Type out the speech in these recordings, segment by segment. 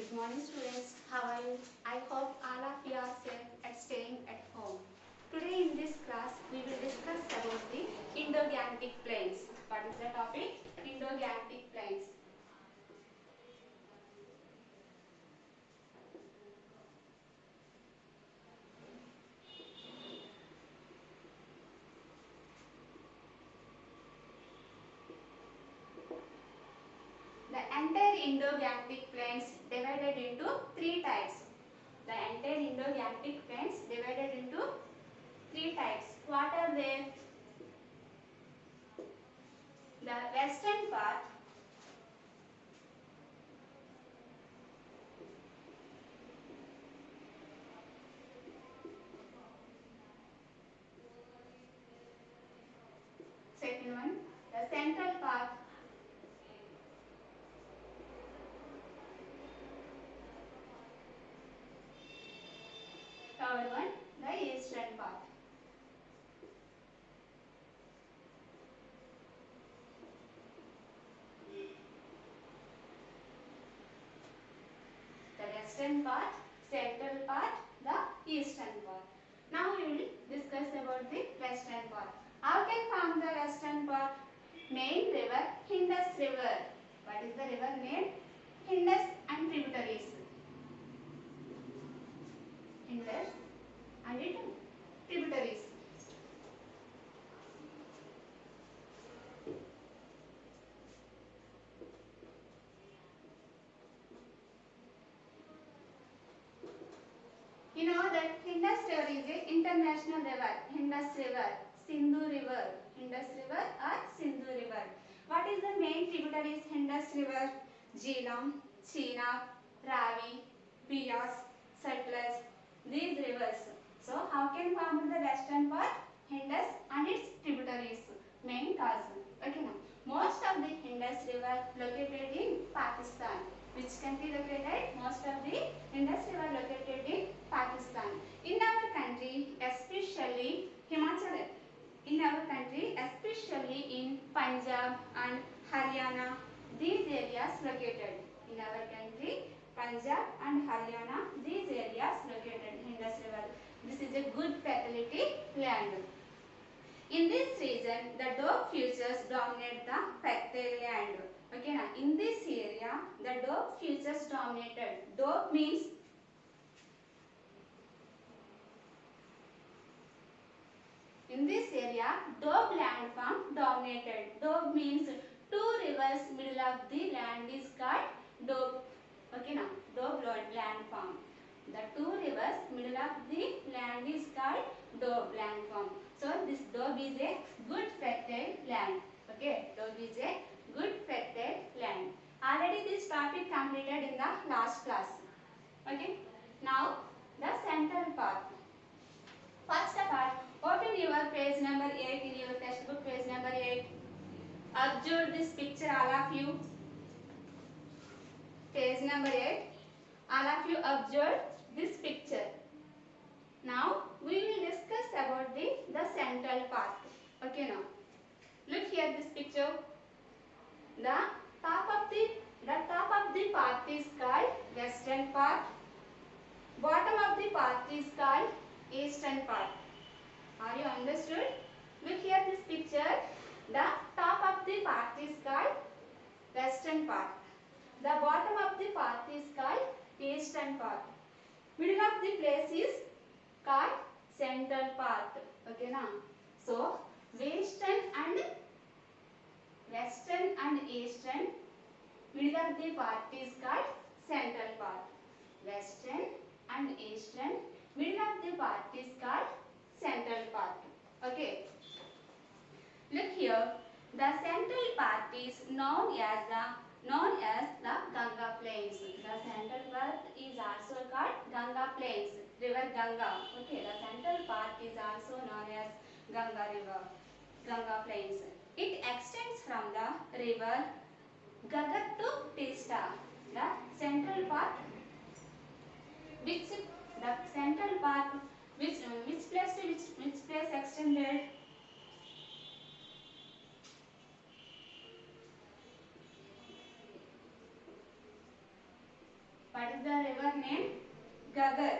Good morning students, how are you? I hope all of you are safe and staying at home. Today in this class we will discuss about the Indo-Gangetic Plains. What is the topic? Indo-Gangetic Plains. The entire Indo-Gangetic Plains divided into three types. The entire Indo-Gangetic Plains divided into three types. What are they? The western part, second one, the central part, third one, the eastern part. The western part, central part, the eastern part. Now we will discuss about the western part. How can form the western part? Main river, Indus River. What is the river name? Indus and tributaries. Indus and its tributaries. You know that Indus River is an international river. Indus River, Sindhu River, Indus River or Sindhu River. What is the main tributaries Indus River? Jhelum, Chenab, Ravi, Beas, Sutlej. These rivers. So how can form the western part? Indus and its tributaries. Main cause. Okay now. Most of the Indus River located in Pakistan. Which country located? Most of the Indus River located in Pakistan. In our country, especially Himachal, in our country, especially in Punjab and Haryana, these areas located. In our country, Punjab and Haryana, these areas located Indus River. This is a good fertility land. In this region, the dog features dominate the fertile land. Okay, now in this area, the dog features dominated. Dog means in this area, dog landform dominated. Dog means two rivers middle of the land is called dog. Okay, now dog landform. The two rivers middle of the land is called dog landform. So this dog is a good fertile land. Okay, dog is a good fertile land. Already this topic completed in the last class. Okay, now the central part. First part, open your page number 8 in your textbook, page number 8. Observe this picture, all of you. Page number 8. All of you observe this picture. Now we will discuss about the central part. Okay, now look here this picture. The top of the part is called western part. Bottom of the part is called eastern part. Are you understood? Look here this picture. The top of the part is called western part. The bottom of the part is called eastern part. Middle of the place is called central part. Okay now. So western and eastern. Middle of the part is called central part. Western and eastern. Middle of the part is called central part. Okay. Look here. The central part is known as the Ganga Plains. The central part is also called Ganga Plains. River Ganga. Okay. The central part is also known as Ganga Plains. It extends from the river Gagar to Teesta. The central part, which place to which place extended? What is the river name? Gagar.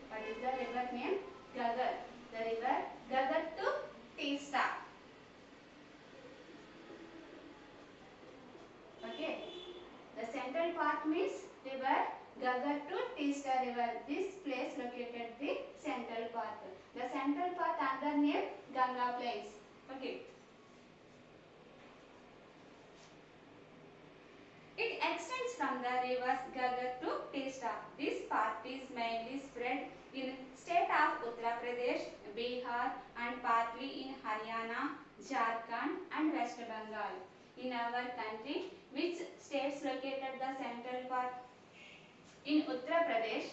What is the river name? Gagar. The river Gagar to Teesta. Okay. The central part means river Gagar to Teesta river. This place located the central part. The central part under name Ganga Plains. Okay. It extends from the rivers Gagar to Teesta. This part is mainly spread in state of Uttar Pradesh, Bihar and partly in Haryana, Jharkhand and West Bengal. In our country, which states located the central part? In Uttar Pradesh,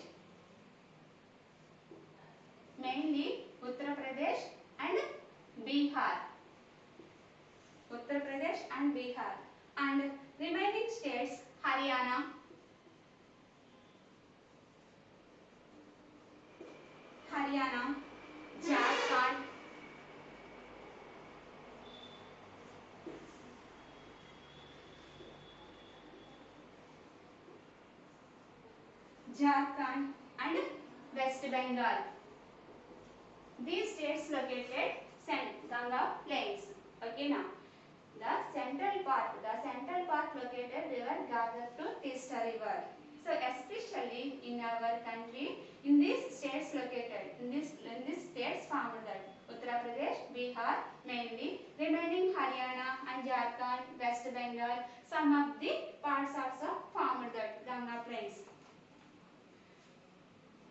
mainly Uttar Pradesh and Bihar. Uttar Pradesh and Bihar. And remaining states Haryana, Jharkhand, and West Bengal. These states located Ganga Plains. Okay, now the central part located river Gagar to Teesta river. So especially in our country, in these states located, in these states formed that Uttar Pradesh, Bihar mainly, remaining Haryana and Jharkhand, West Bengal, some of the parts also formed that Ganga Plains.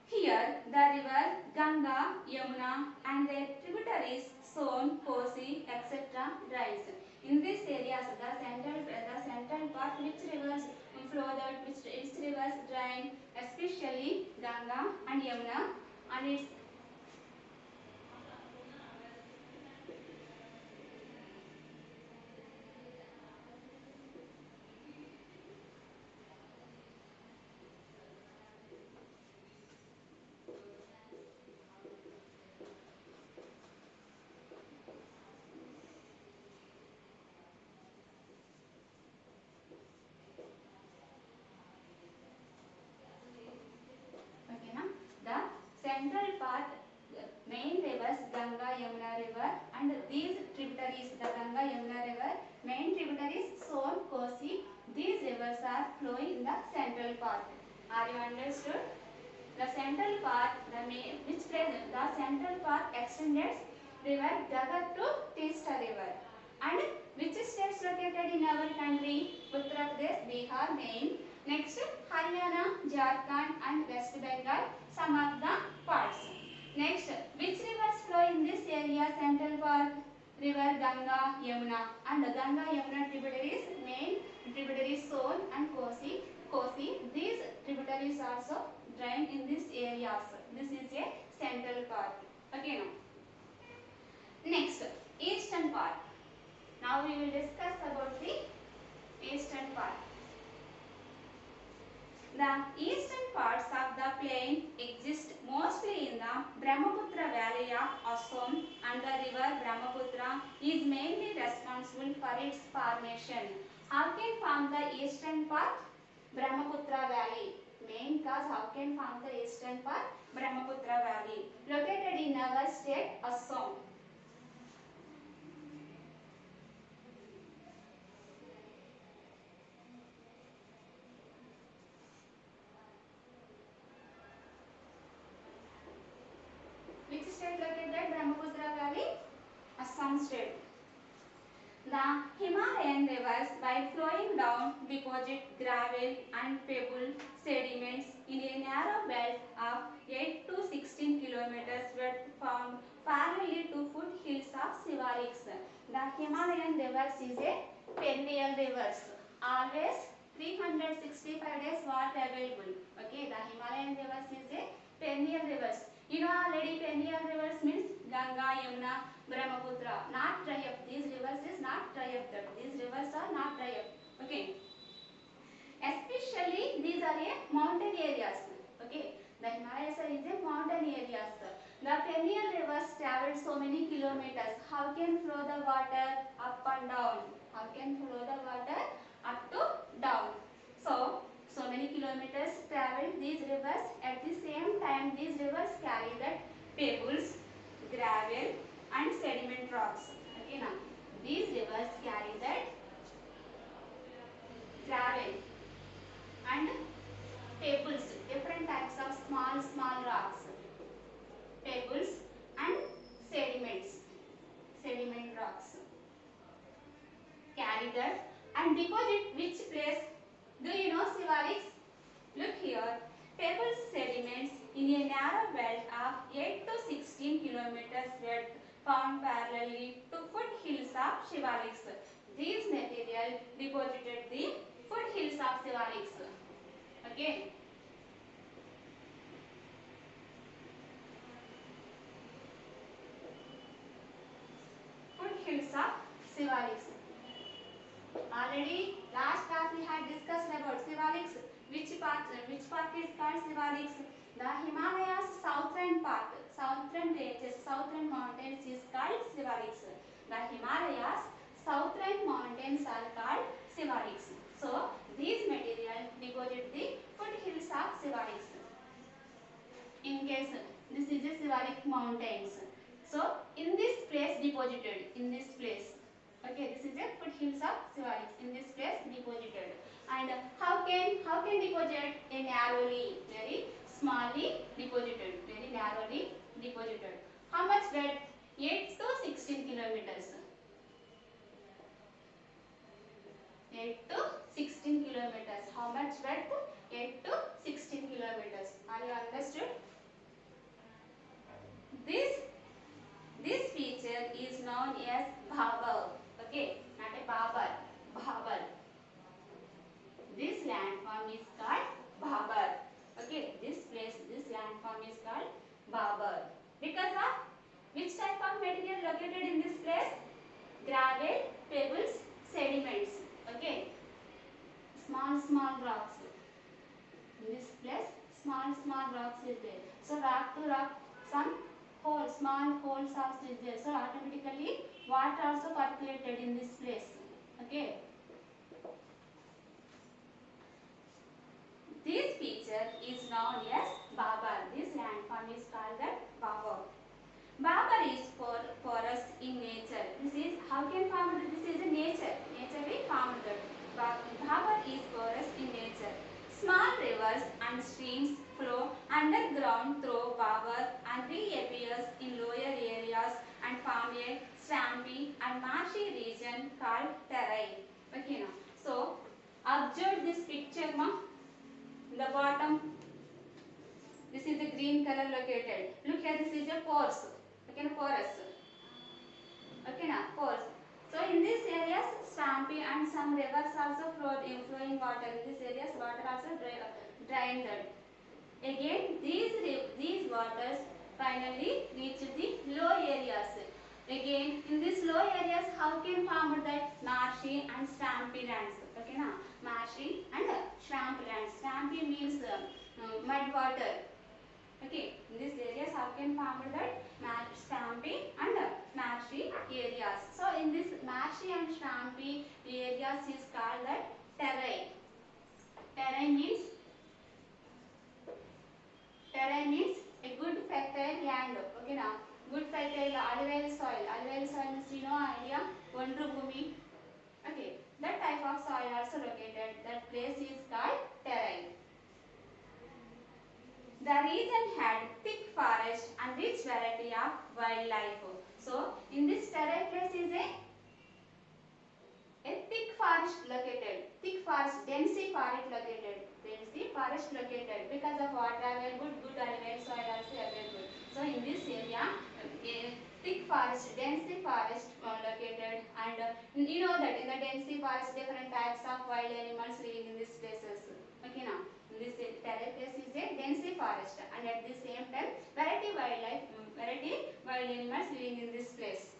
Here the river Ganga, Yamuna and their tributaries Son, Kosi, etc. rise. In these areas, the central part, which rivers flow that, which rivers drain, especially Ganga and Yamuna, and its okay, na? The central part, main rivers Ganga, Yamuna river and these tributaries, the Ganga, Yamuna river, main tributaries Son, Kosi, these rivers are flowing in the central part. Are you understood? The central part, the central part extended river Gagar to Teesta river. And which states located in our country? Uttar Pradesh, Bihar main. Next Haryana, Jharkhand and West Bengal, some of the parts. Next, which rivers flow in this area? Central part, river Ganga, Yamuna, and the Ganga, Yamuna tributaries, main tributaries Son and Kosi. These tributaries also drain in this areas. This is a central part. Okay, now. Next, eastern part. Now we will discuss about the eastern part. The eastern parts of the plain exist mostly in the Brahmaputra valley of Assam, and the river Brahmaputra is mainly responsible for its formation. How can form the eastern part? Brahmaputra valley. Main cause how can form the eastern part? Brahmaputra valley. Located in our state Assam. Which state located Brahmaputra valley? Assam state. The Himalayan rivers, by flowing down, deposit gravel and pebble sediments in a narrow belt of 8 to 16 kilometers width found parallel to foothills of Sivaliks. The Himalayan rivers is a perennial rivers. Always 365 days water available. Okay, the Himalayan rivers is a perennial rivers. You know already perennial rivers means Ganga, Yamuna, Brahmaputra. Not dry up. These rivers is not dry up. These rivers are not dry up. Okay. Especially these are a mountain areas. Okay. The Himalayas is a mountain areas. The perennial rivers travel so many kilometers. How can flow the water up and down? How can flow the water up to down? So many kilometers travel these rivers. At the same time, these rivers carry the pebbles, gravel, and sediment rocks. Okay, now these rivers carry that gravel and pebbles, different types of small rocks, pebbles and sediment rocks carry that and deposit which place? Do you know, Shivaliks? Look here, pebbles sediments in a narrow belt of 8 to 16 kilometers width found parallelly to foothills of Shivaliks. These material deposited the foothills of Shivaliks. Okay. Foothills of Shivaliks. Already last class we had discussed about Shivaliks. Which part is called Shivaliks? The Himalayas southern part, southern ranges, southern mountains is called Shivaliks. The Himalayas southern mountains are called Shivaliks. So these material deposit the foothills of Shivaliks. In case this is the Shivalik mountains. So in this place deposited, in this place. Okay, this is the foothills of Shivaliks. In this place deposited. And how can deposit? A narrowly, very smallly deposited, very narrowly deposited. How much width? 8 to 16 kilometers. 8 to 16 kilometers. How much width? 8 to 16 kilometers. Are you understood? This feature is known as Bhabal. Okay, not a Babal. Bhabal. This landform is called Bhabal. Okay, this landform is called Bhabal. Because of which type of material located in this place? Gravel, pebbles, sediments. Okay, small rocks. In this place, small rocks is there. So rock to rock, some holes, small holes also is there. So automatically water also percolated in this place. Okay. This feature is known as Bhabal. This landform is called the Bhabal. Bhabal is forest in nature. This is how can farm? This is a nature. Naturally formed. Bhabal is forest in nature. Small rivers and streams flow underground through Bhabal and reappears in lower areas and form a swampy and marshy region called terrain. Okay, now. So observe this picture, ma. In the bottom, this is the green color located. Look here, this is a pores. Okay, forest. Okay, now pores. So in these areas, swampy and some rivers also flowing water. In these areas, water also drained. Again, these waters finally reach the low areas. Again, in these low areas, how can farm that marshy and swampy lands? Okay, now marshy and swamp lands. Swampy means mud water. Okay, in these areas, how can farm that swampy and marshy areas? So, in this marshy and swampy areas is called that terrain. Terrain means a good fertile land. Okay, now good fertile alluvial soil. Alluvial soil means you know idea. Ondru bhumi. Okay, that type of soil also located. That place is called terrain. The region had thick forest and rich variety of wildlife. So, in this terrain place is a thick forest located. Thick forest, densely forest located. Densely forest located because of water available, good alluvial soil also available. So, in this area, a thick forest, densely forest located, and you know that in the densely forest different types of wild animals living in these places. Okay, now this terrain place is a densely forest, and at the same time variety wild animals living in this place.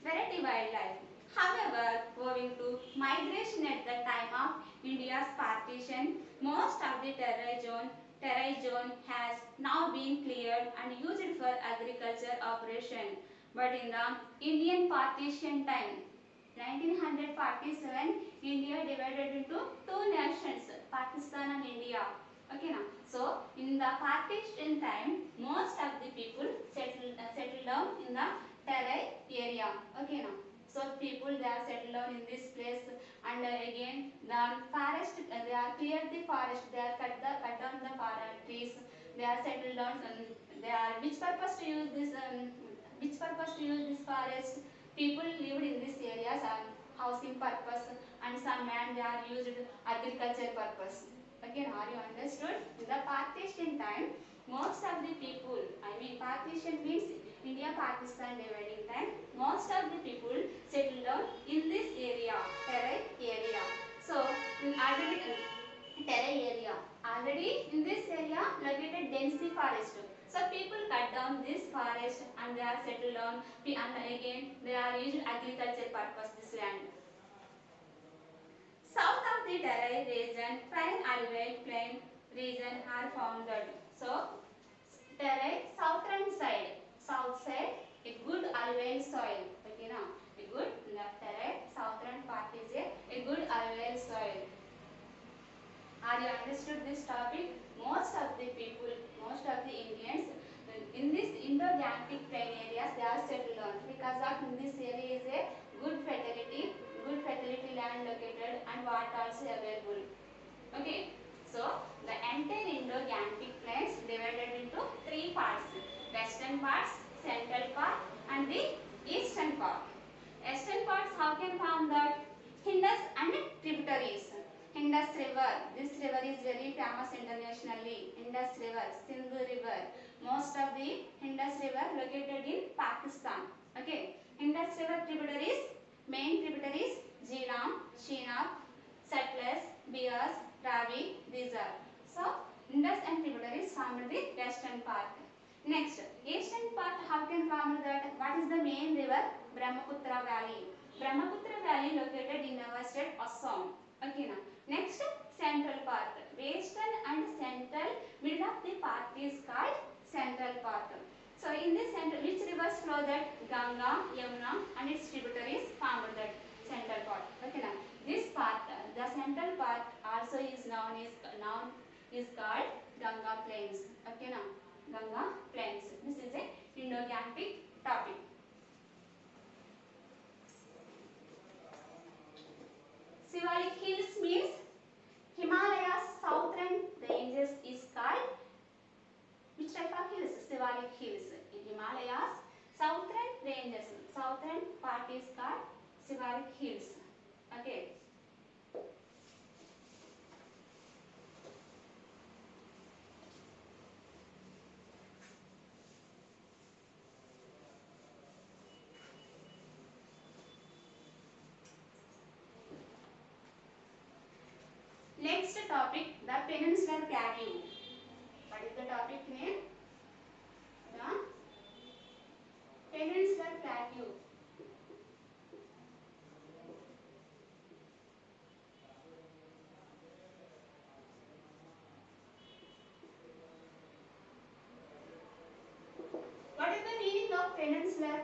Variety wildlife. However, owing to migration at the time of India's partition, most of the terrain zone Terai zone has now been cleared and used for agriculture operation. But in the Indian partition time, 1947, India divided into two nations, Pakistan and India. Okay now. So in the partition time, most of the people settled down in the Terai area. Okay now. So people they are settled down in this place, and again the forest they are cleared the forest, they are cut down the trees, they are settled down, and they are which purpose to use this forest. People lived in these areas housing purpose, and some land they are used agriculture purpose. Again, are you understood? In the partition time, most of the people, I mean partition means India Pakistan dividing time, most of the people settled down in this area, Terai area. So already Terai area, already in this area located densely forest. So people cut down this forest and they are settled down, and again they are used agriculture purpose this land. South of the Terai region, fine alluvial plain region are founded. So Terai southern side, south side, a good alluvial soil. Okay now, a good Terai southern part is a good alluvial soil. Are you understood this topic? Most of the people, most of the Indians in this Indo-Gangetic plain areas they are settled on, because of in this area is a good fertility land located and water also available. Okay, so the entire Indo-Gangetic plains divided into three parts: western parts, central part, and the eastern part. Eastern parts how can form that? Indus and tributaries. Indus River, this river is very famous internationally. Indus River, Sindhu River. Most of the Indus River located in Pakistan. Okay, Indus River tributaries, main tributaries, Jhelum, Chenab, Satluj, Beas, Ravi, these are. So Indus and tributaries form the western part. Next, eastern part how can form that? What is the main river? Brahmaputra Valley. Brahmaputra Valley located in our state Assam. Okay now. Next, central part. Western and central middle of the part is called central part. So in this central, which rivers flow that? Ganga, Yamuna and its tributaries form that central part. Okay now. This part, the central part also is called Ganga Plains. Okay now. Ganga Plains. This is a Indo-Gangetic topic. Shivalik Hills means Himalayas southern ranges is called which type of hills? Shivalik Hills. In Himalayas southern ranges, southern part is called Shivalik Hills. Okay. Next topic, the Peninsular Plateau. What is the topic name? The Peninsular Plateau. What is the meaning of peninsular?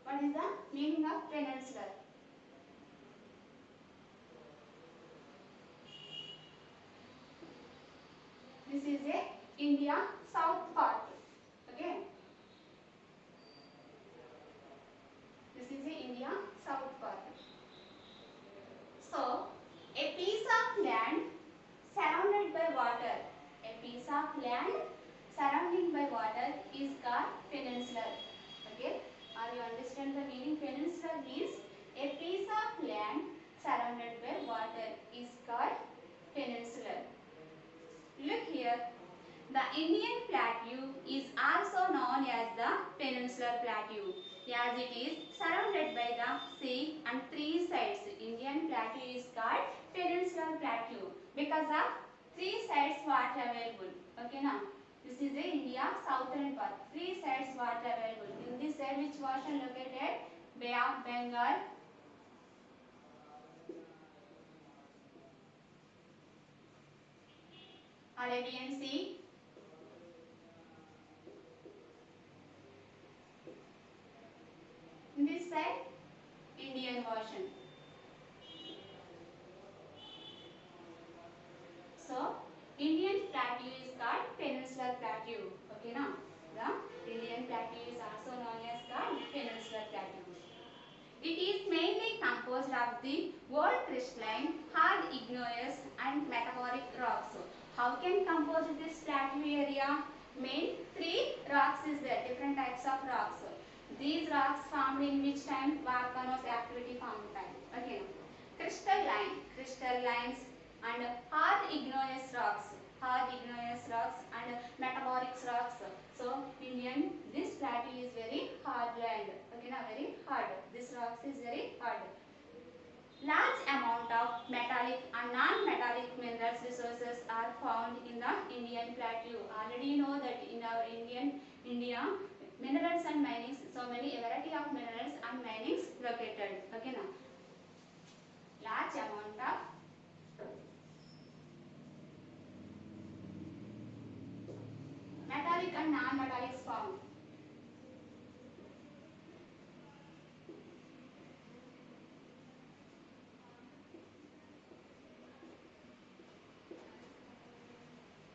What is the meaning of peninsular? This is a India south part. Okay. This is a India south part. So, a piece of land surrounded by water. A piece of land surrounded by water is called peninsular. Okay. Are you understand the meaning? Peninsular means a piece of land surrounded by water is called peninsular. Look here, the Indian Plateau is also known as the Peninsular Plateau, as it is surrounded by the sea and three sides. Indian Plateau is called Peninsular Plateau because of three sides water available. Okay now, this is the India southern part. Three sides water available. In this side, which ocean located? Bay of Bengal, Arabian Sea. In this side, Indian Ocean. So, Indian plateau is called peninsular plateau. Okay, now the Indian plateau is also known as called peninsular plateau. It is mainly composed of the old crystalline, hard igneous and metamorphic rocks. How can compose this plateau area? Main three rocks is there, different types of rocks. These rocks formed in which time? Volcanoes activity formed time. Okay. Crystallines and hard igneous rocks and metamorphic rocks. So this plateau is very hard land. Okay, now very hard. This rocks is very hard. Large amount of metallic and non-metallic minerals resources are found in the Indian plateau. Already you know that in our India, minerals and minings, so many variety of minerals and minings located. Okay, now large amount of metallic and non-metallic found.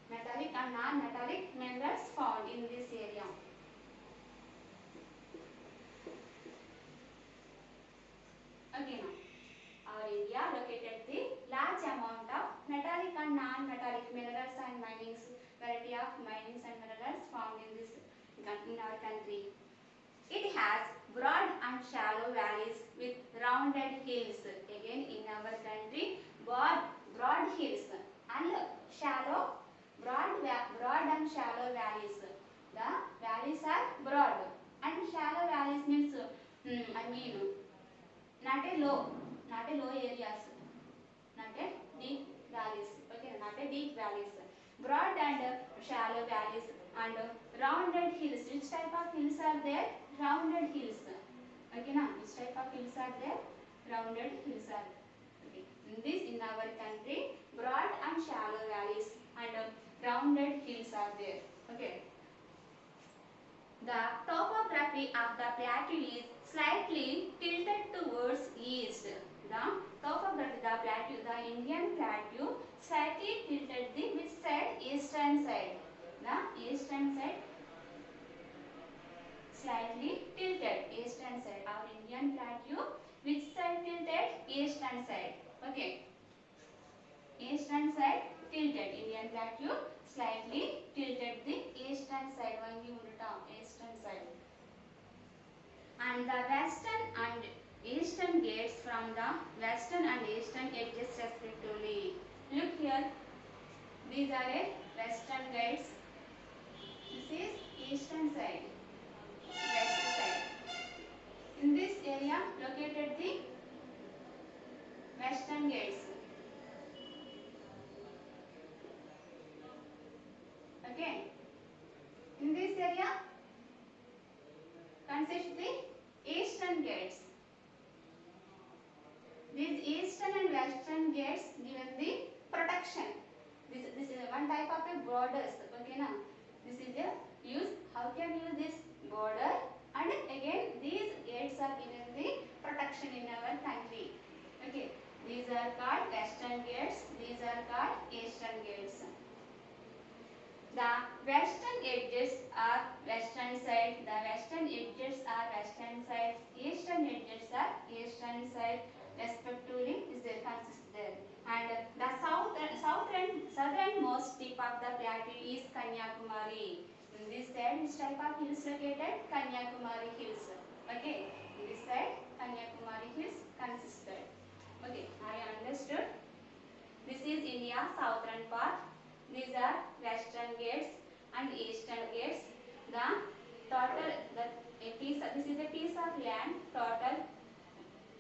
Metallic and non-metallic minerals found in this area. Okay, now our India located the large amount of metallic and non-metallic minerals and minings, variety of minings and minerals found in our country. It has broad and shallow valleys with rounded hills. Again, in our country, broad hills and broad and shallow valleys. The valleys are broad and shallow valleys means not a low areas, not a deep valleys. Okay, not a deep valleys. Broad and shallow valleys and rounded hills. Which type of hills are there? Rounded hills. Okay, now which type of hills are there? Rounded hills are. Okay, in our country, broad and shallow valleys and rounded hills are there. Okay. The topography of the plateau is slightly tilted towards east. The topography, the Indian plateau slightly tilted the which side? Eastern side. The eastern side slightly tilted. Eastern side. Our Indian plateau which side tilted? Eastern side. Okay. Eastern side tilted. Indian plateau slightly tilted the eastern side. Eastern side. And the western and eastern gates from the western and eastern edges respectively. Look here. These are a western gates. This is eastern side. West side. In this area located the western gates. Okay. In this area consists the eastern gates. These eastern and western gates given the protection. This is one type of a borders. Okay, now this is a use. How can use this border? And again, these gates are given the protection in our country. Okay, these are called western gates. These are called eastern gates. The western edges are western side. The western edges are western side. Eastern edges are eastern side. Respectively, is there consists there. And the southernmost tip of the plateau is Kanyakumari. In this side, which type of hills located? Kanyakumari hills. Okay. In this side, Kanyakumari hills consisted. Okay, I understood. This is India southern part. These are western gates and eastern gates. This is a piece of land total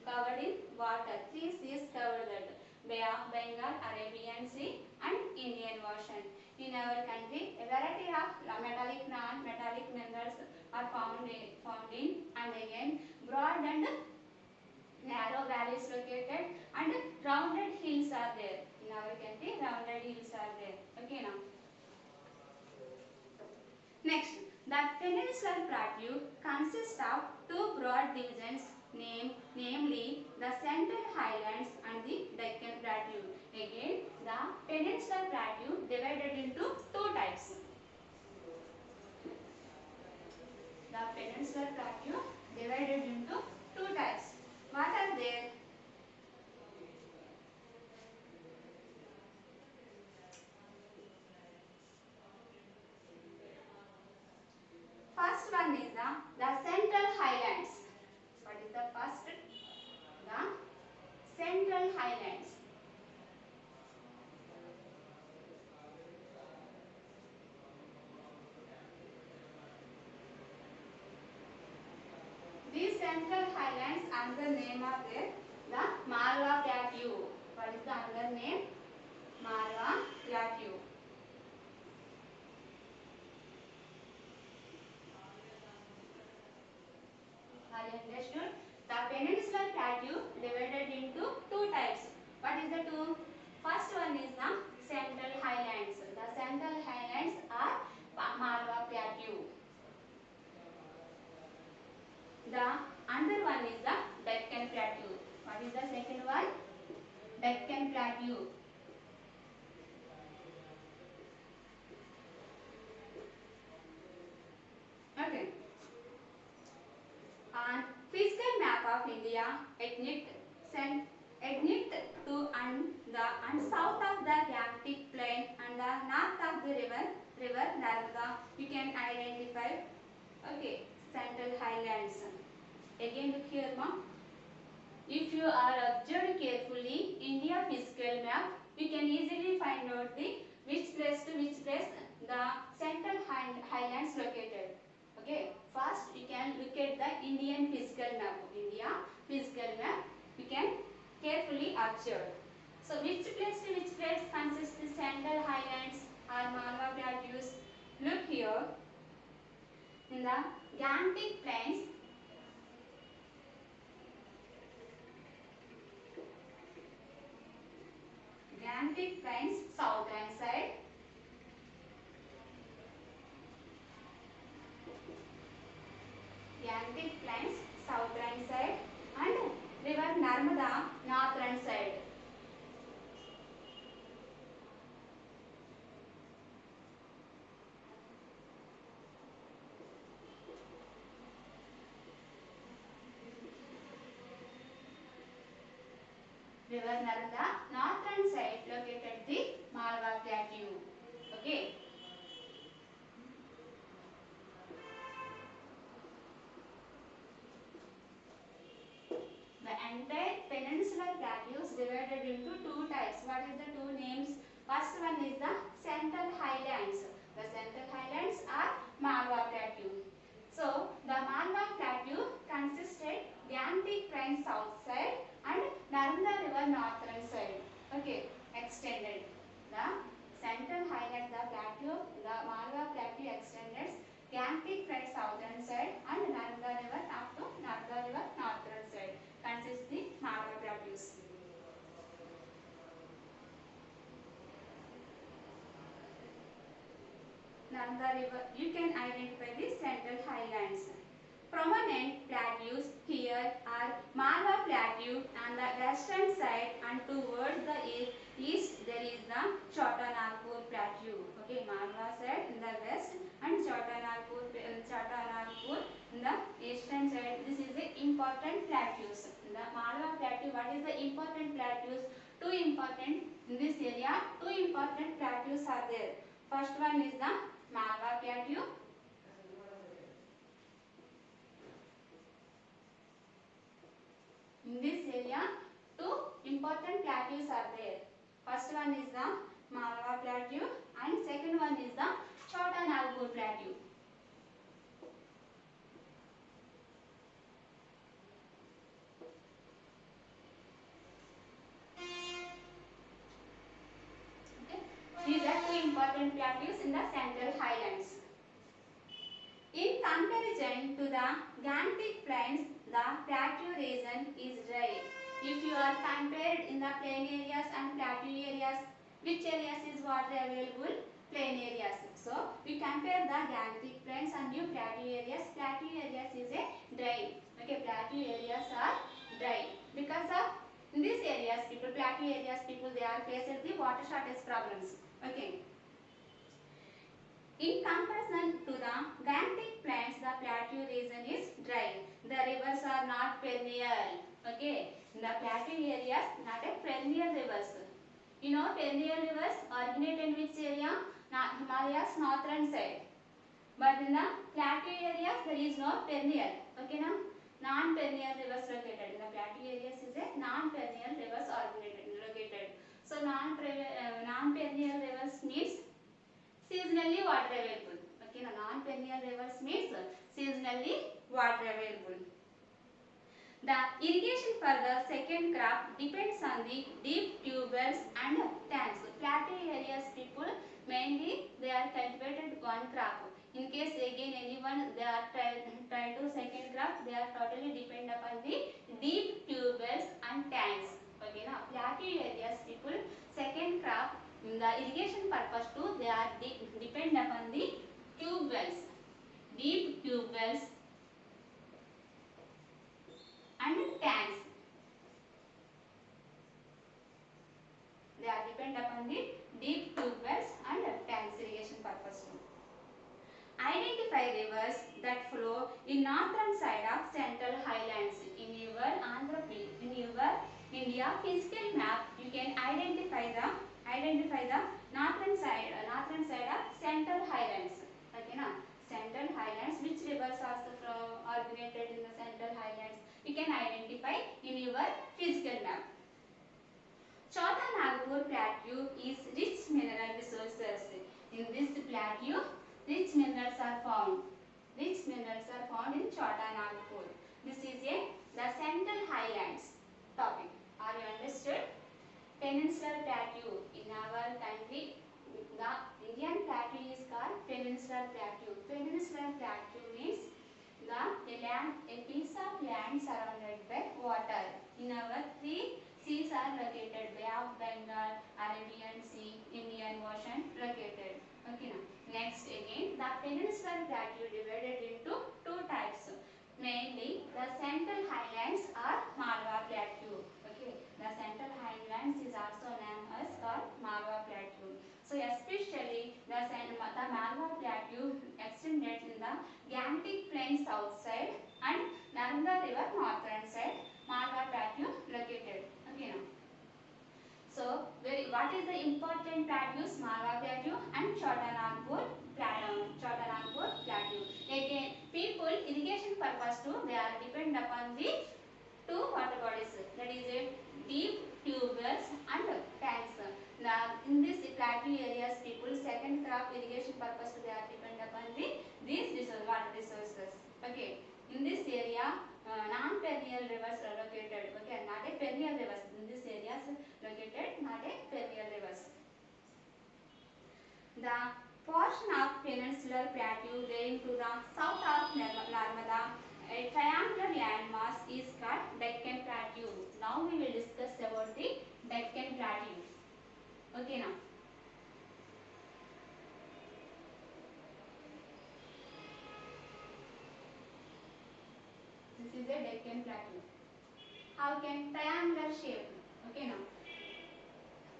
covered in water. Three seas covered that. Bay of Bengal, Arabian Sea and Indian Ocean. In our country, a variety of metallic, non-metallic minerals are found in and again broad and narrow valleys located and rounded hills are there. In our country, rounded hills are there. Okay, now The Peninsular Plateau consists of two broad divisions, namely the Central Highlands and the Deccan Plateau. Again, the Peninsular Plateau divided into two types. The Peninsular Plateau divided into two types. What are they? First one is the Central Highlands. What is the first? The Central Highlands. These Central Highlands under name of the Malwa Plateau. What is the other name? Malwa Plateau. Are you understood? The Peninsular Plateau divided into two types. What is the two? First one is the Central Highlands. The Central Highlands are Malwa Plateau. The another one is the Deccan Plateau. What is the second one? Deccan Plateau. Okay. On physical map of India, ethnic to and south of the Gangetic Plain and the north of the river Narmada, you can identify. Okay, Central Highlands. Again, look here, ma'am. If you are observed carefully India physical map, you can easily find out the which place to which place the Central Highlands located. Okay, first you can look at the Indian physical map. India physical map, you can carefully observe. So which place to which place consists the Central Highlands or Malwa Plateaus? Look here. In the Gangetic Plains, Gangetic Plains southern side, Gangetic Plains southern side and river Narmada northern side. River Narmada northern side located the Malwa Plateau. Okay. The entire peninsular plateau is divided into two types. What is the two names? First one is the Central Highlands. The Central Highlands are Malwa Plateau. So the Malwa Plateau consisted Gangetic Plain south side and Narmada River northern side. Okay, extended. The Central Highlands, the plateau, the Malwa Plateau extended Gangetic Plain southern side and Narmada River up to Narmada River northern side. Consists the Malwa Plateaus. Narmada River, you can identify the Central Highlands. Prominent plateaus here are Malwa Plateau on the western side and towards the east there is the Chota Nagpur Plateau. Okay, Malwa side in the west and Chota Nagpur in the eastern side. This is the important plateaus. The Malwa Plateau, what is the important plateaus? Two important in this area. Two important plateaus are there. First one is the Malwa Plateau. In this area, two important plateaus are there. First one is the Malwa Plateau and second one is the Chota Nagpur Plateau. Okay. These are two important plateaus in the Central Highlands. In comparison to the Gangetic Plains, the plateau region is dry. If you are compared in the plain areas and plateau areas, which areas is water available? Plain areas. So we compare the Gangetic plains and new plateau areas. Plateau areas is a dry. Okay, plateau areas are dry because of in these areas people plateau areas people they are facing the water shortage problems. Okay. In comparison to the Gangetic plains, the plateau region is dry. The rivers are not perennial. Okay, in the plateau areas, not a perennial rivers. You know perennial rivers originate in which area? Not Himalayas northern side. But in the plateau areas there is no perennial. Okay now? Non-perennial rivers located. In the plateau areas is a non-perennial rivers located. So non-perennial rivers means seasonally water available. Okay now non-perennial rivers means seasonally water available. The irrigation for the second crop depends on the deep tube wells and tanks. Plateau areas people mainly they are cultivated one crop. In case again anyone they are try to second crop, they are totally depend upon the deep tube wells and tanks. Okay now plateau areas people second crop in the irrigation purpose too they are depend upon the tube wells, deep tube wells and tanks. They are depend upon the deep tube wells and tanks irrigation purpose too. Identify rivers that flow in northern side of Central Highlands. In your India physical map, you can identify the northern side of Central Highlands. Okay na? Central Highlands. Which rivers are originated in the Central Highlands? You can identify in your physical map. Chota Nagpur plateau is rich mineral resources. In this plateau, rich minerals are found. Rich minerals are found in Chota Nagpur. This is the Central Highlands topic. Are you understood? Peninsular plateau. In our country, the Indian plateau is called Peninsular plateau. Peninsular plateau means a piece of land surrounded by water. In our three seas are located: Bay of Bengal, Arabian Sea, Indian Ocean located. Okay now. Next again, the peninsular plateau divided into two types. Mainly, the Central Highlands or Malwa plateau. Okay, the Central Highlands is also known as called Malwa plateau. So especially the Malwa plateau extended in the Gangetic plain south side and Narmada river northern side. Malwa plateau located. Okay now. So, what is the important plateaus? Malwa plateau and Chota Nagpur plateau. Again, people irrigation purpose too they are depend upon the two water bodies. That is a deep tube wells and tanks. In this plateau areas, people second crop irrigation purpose they are depend upon these water resources. Okay. In this area, non-perennial rivers are located. Okay, not a perennial rivers. In this areas located, not a perennial rivers. The portion of peninsular plateau lying to the south of Narmada, a triangular landmass is called Deccan Plateau. Now we will discuss about the Deccan Plateau. Okay now. This is a Deccan Plateau. How can triangular shape? Okay now.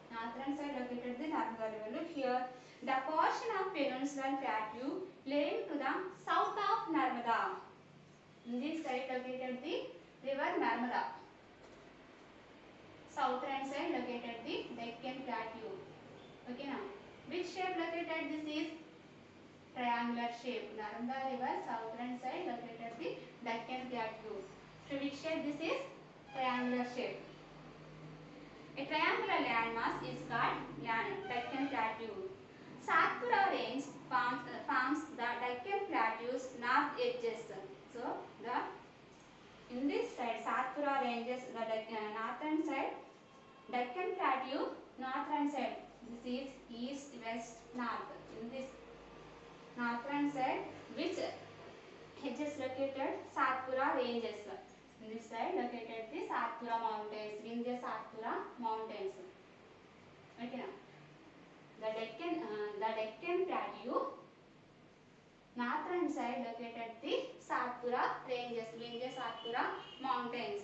Northern side located the Narmada river. Look here. The portion of peninsular plateau lying to the south of Narmada. In this side located the river Narmada. Southern side located the Deccan Plateau. Okay now. Which shape located this is? Triangular shape. Narmada river southern side located the Deccan Plateau. So which shape this is? Triangular shape. A triangular landmass is called Deccan Plateau. Satpura range forms the Deccan Plateau's north edges. So in this side Satpura ranges the northern side, Deccan Plateau northern side. This is east, west, north. In this northern side, which edges located? Satpura ranges. In this side located the Satpura mountains, Vindhya Satpura mountains. Okay now. The Deccan Plateau, northern side located the Satpura ranges, Vindhya Satpura mountains.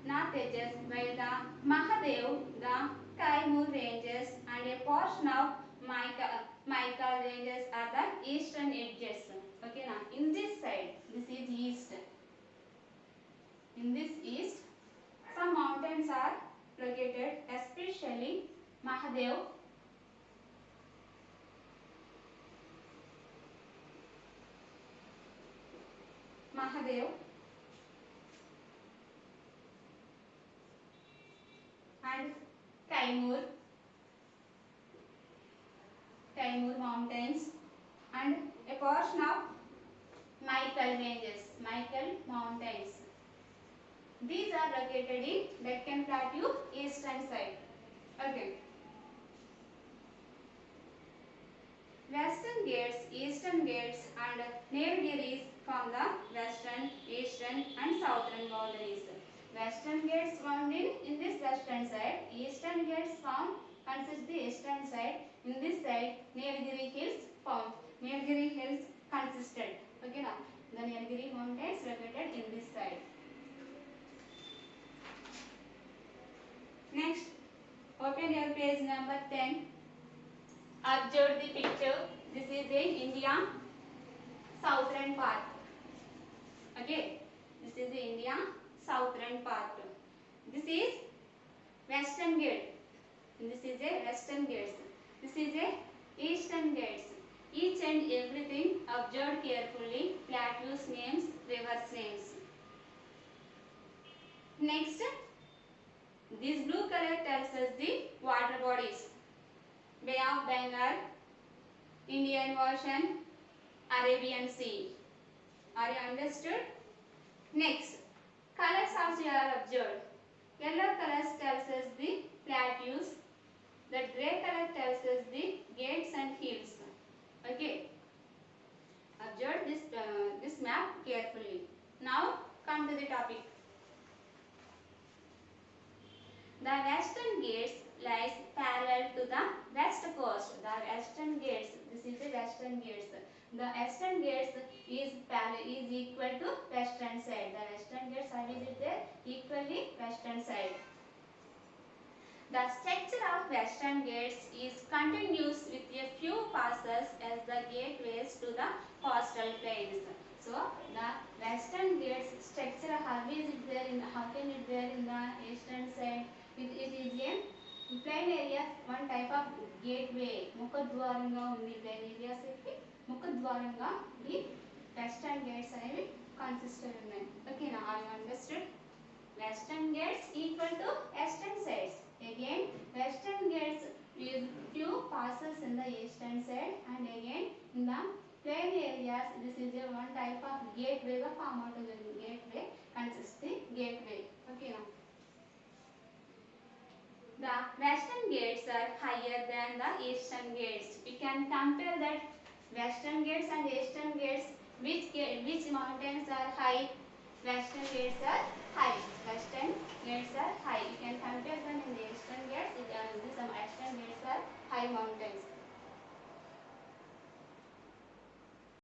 North edges by the Mahadev, the Kaimur ranges and a portion of Maika ranges are the eastern edges. Okay, now in this side, this is east. In this east, some mountains are located, especially Mahadev, and Kaimur mountains and a portion of Maikal ranges, Maikal mountains. These are located in Deccan Plateau eastern side. Okay. Western Ghats, Eastern Ghats and Nilgiris form the western, eastern and southern boundaries. Western Ghats found in this western side, Eastern Ghats found consist the eastern side. In this side, Nilgiri Hills found. Nilgiri Hills consisted. Okay, now the Nilgiri mountains located in this side. Next, open your page number 10. Observe the picture. This is in India southern part. Okay, this is the India southern part. This is Western Ghats. This is a Western Ghats. This is a Eastern Ghats. Each and everything observed carefully. Plateaus names, rivers names. Next, this blue color tells us the water bodies. Bay of Bengal, Indian Ocean, Arabian Sea. Are you understood? Next, colors also you are observed. Yellow colors tells us the plateaus. The grey color tells us the gates and hills. Okay. Observe this map carefully. Now come to the topic. The Western Ghats lies parallel to the west coast. The Western Ghats, this is the Western Ghats. The Western Ghats is equal to western side. The Western Ghats are visited equally western side. The structure of Western Ghats is continuous with a few passes as the gateways to the coastal plains. So the Western Ghats structure, how can it there in the eastern side? It is a plain area, one type of gateway. Mukhadwaranga undi plain areas ki Mukhadwaranga the Western Ghats అనేవి consisted ఉన్నాయి. Okay, now are you understood? Western Ghats equal to eastern sides. Again, Western Ghats is few passes in the eastern side and again in the plain areas this is a one type of gateway ga form అవుతుంది. Gateway consists the gateway. Okay, now the Western Ghats are higher than the Eastern Ghats. We can compare that Western Ghats and Eastern Ghats. Which mountains are high? Western Ghats are high. Western Ghats are high. You can compare them in the Eastern Ghats. These Western Ghats are high mountains.